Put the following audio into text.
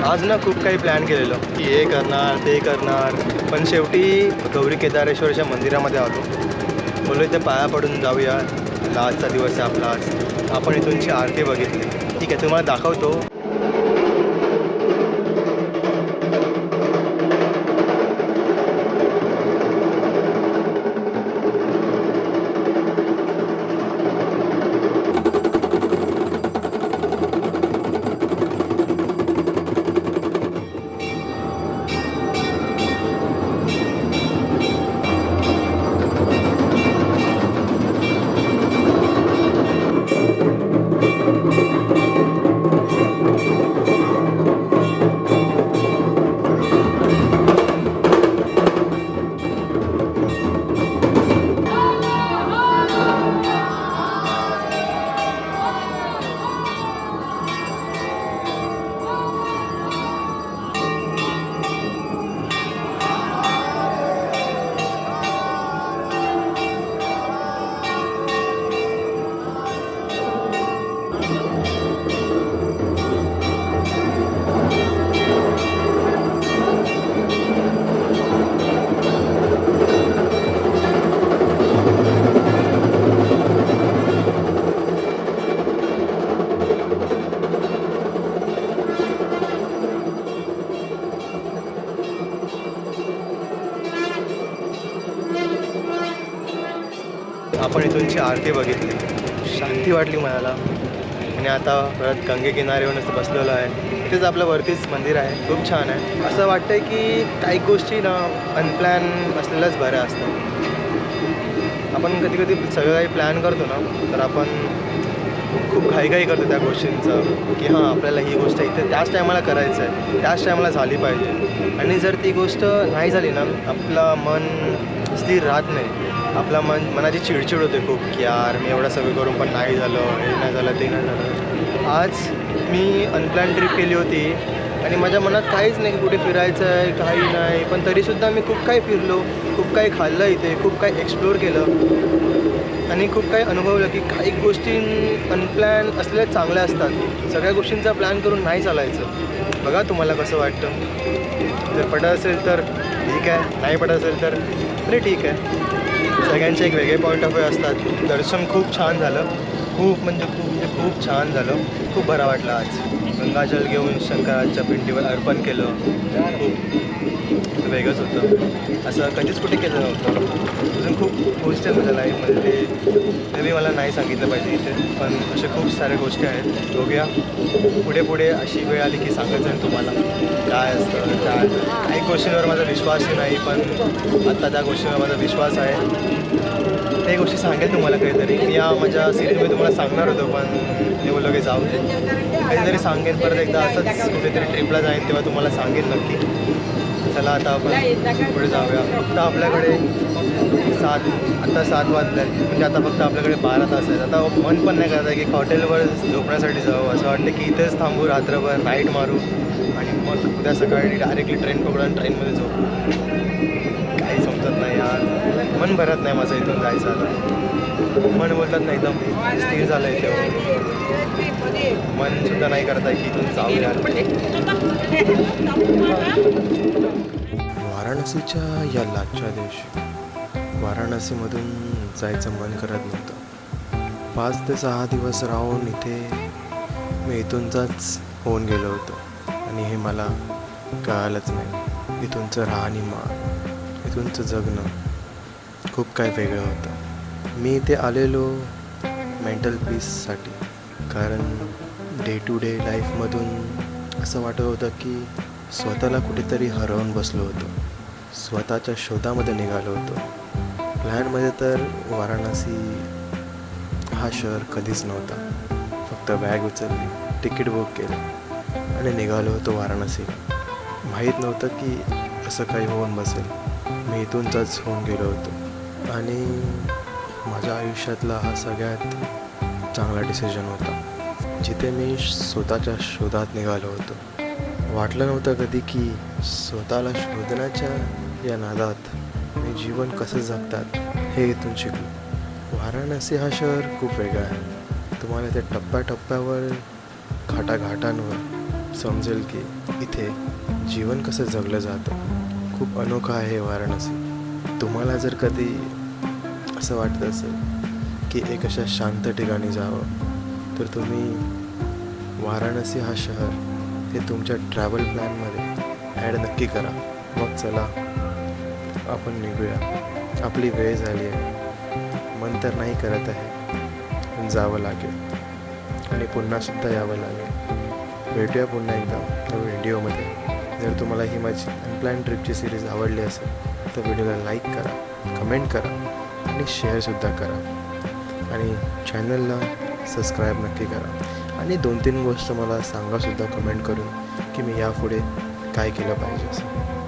आज ना खूप काही प्लॅन केलेलं की हे करणार ते करणार, पण शेवटी गौरी केदारेश्वरच्या मंदिरामध्ये आलो. बोललो इथे पाया पडून जाऊया. आजचा दिवस आहे आपला. आज आपण इथूनची आरती बघितली. ठीक आहे, तुम्हाला दाखवतो. आपण इथूनची आरती बघितली, शांती वाटली मनाला. आणि आता परत गंगेकिनारे येऊन असं बसलेलो आहे. इथेच आपलं वरतीच मंदिर आहे, खूप छान आहे. असं वाटतं आहे की काही गोष्टी ना अनप्लॅन असलेल्याच बऱ्या असतात. आपण कधी कधी सगळं काही प्लॅन करतो ना, तर आपण खूप घाईघाई करतो त्या गोष्टींचं की हां आपल्याला ही गोष्ट इथे त्याच टायमाला करायचं आहे, त्याच टायमाला झाली पाहिजे. आणि जर ती गोष्ट नाही झाली ना, आपलं मन स्थिर राहत नाही. आपला मनाची चिडचिड होते खूप की यार मी एवढं सगळं करून पण नाही झालं, हे नाही झालं, ते नाही झालं. आज मी अनप्लॅन ट्रिप केली होती आणि माझ्या मनात काहीच नाही की कुठे फिरायचं आहे, काही नाही. पण तरीसुद्धा मी खूप काही फिरलो, खूप काही खाल्लं इथे, खूप काही एक्सप्लोअर केलं आणि खूप काही अनुभवलं की काही गोष्टी अनप्लॅन असलेल्या चांगल्या असतात. सगळ्या गोष्टींचा प्लॅन करून नाही चालायचं. बघा तुम्हाला कसं वाटतं. जर पडत असेल तर ठीक आहे, नाही पडत असेल तर तरी ठीक आहे. सगळ्यांचे एक वेगळे पॉईंट ऑफ व्ह्यू असतात. दर्शन खूप छान झालं, खूप म्हणजे खूप छान झालं. खूप बरं वाटलं. आज गंगाजल घेऊन शंकराच्या पिंडीवर अर्पण केलं. खूप वेगळंच होतं, असं कधीच कुठे केलं नव्हतं. अजून खूप गोष्टी आहेत माझ्या लाईफमध्ये, ते मी मला नाही सांगितलं पाहिजे इथे, पण अशा खूप साऱ्या गोष्टी आहेत. बघूया पुढे पुढे अशी वेळ आली की सांगायचं आहे तुम्हाला काय असतं काय. काही गोष्टींवर माझा विश्वासही नाही, पण आत्ता त्या गोष्टींवर माझा विश्वास आहे. ते गोष्टी सांगेल तुम्हाला काहीतरी. मी या माझ्या सिरीजमध्ये तुम्हाला सांगणार होतो, पण मी बोललो की जाऊ दे, काहीतरी सांगेन. परत एकदा असंच कुठेतरी ट्रिपला जाईन तेव्हा तुम्हाला सांगेन नक्की. चला आता आपण पुढे जाऊया. फक्त आपल्याकडे आता 7 वाजले आहेत, म्हणजे आता फक्त आपल्याकडे 12 तास आहेत. आता मन पण नाही करत आहे की हॉटेलवर झोपण्यासाठी जावं. असं वाटतं की इथेच थांबू, रात्रभर नाईट मारू आणि मग उद्या सकाळी डायरेक्टली ट्रेन पकडू आणि ट्रेनमध्ये झोपू. काही समजत नाही यार, मन भरत नाही माझं इथून जायचं. आता मन बोलतात ना एकदम स्थिर झालं आहे तेव्हा. मनसुद्धा नाही करत आहे की इथून जाऊया. वाराणसीच्या या लाजच्या दिवशी वाराणसीमधून जायचं मन करत नव्हतं. 5 ते 6 दिवस राहून इथे मी इथूनचाच होऊन गेलो होतो आणि हे मला कळालंच नाही. इथूनचं राहणीमान, इथूनचं जगणं खूप काय वेगळं होतं. मी इथे आलेलो मेंटल पीससाठी, कारण डे टू डे लाईफमधून असं वाटत होतं की स्वतःला कुठेतरी हरवून बसलो होतो, स्वतःच्या शोधामध्ये निघालो होतो. प्लॅनमध्ये तर वाराणसी हा शहर कधीच नव्हता. फक्त बॅग उचलली, तिकीट बुक केलं आणि निघालो होतो वाराणसीला. माहीत नव्हतं की असं काही होऊन बसेल. मी इथूनचाच होऊन गेलो होतो आणि माझ्या आयुष्यातला हा सगळ्यात चांगला डिसिजन होता, जिथे मी स्वतःच्या शोधात निघालो होतो. वाटलं नव्हतं कधी की स्वतःला शोधण्याच्या या नादात मी जीवन कसं जगतात हे इथून शिकलो. वाराणसी हा शहर खूप वेगळा आहे. तुम्हाला ते टप्प्याटप्प्यावर, घाटाघाटांवर समजेल की इथे जीवन कसं जगलं जातं. खूप अनोखं आहे वाराणसी. तुम्हाला जर कधी असं वाटत असेल की एक अशा शांत ठिकाणी जावं तर तुम्ही वाराणसी हा शहर हे तुमच्या ट्रॅव्हल प्लॅनमध्ये ॲड नक्की करा. मग चला आपण निघूया. आपली वेळ झाली आहे. मन तर नाही करत आहे पण जावं लागेल आणि पुन्हासुद्धा यावं लागेल. भेटूया पुन्हा एकदा या व्हिडिओमध्ये. जर तुम्हाला ही माझी अनप्लॅन ट्रिपची सिरीज आवडली असेल तर व्हिडिओला लाईक करा, कमेंट करा आणि शेअरसुद्धा करा आणि चॅनलला सबस्क्राईब नक्की करा. आणि 2-3 गोष्ट मला सांगासुद्धा कमेंट करून की मी यापुढे काय केलं पाहिजे असं.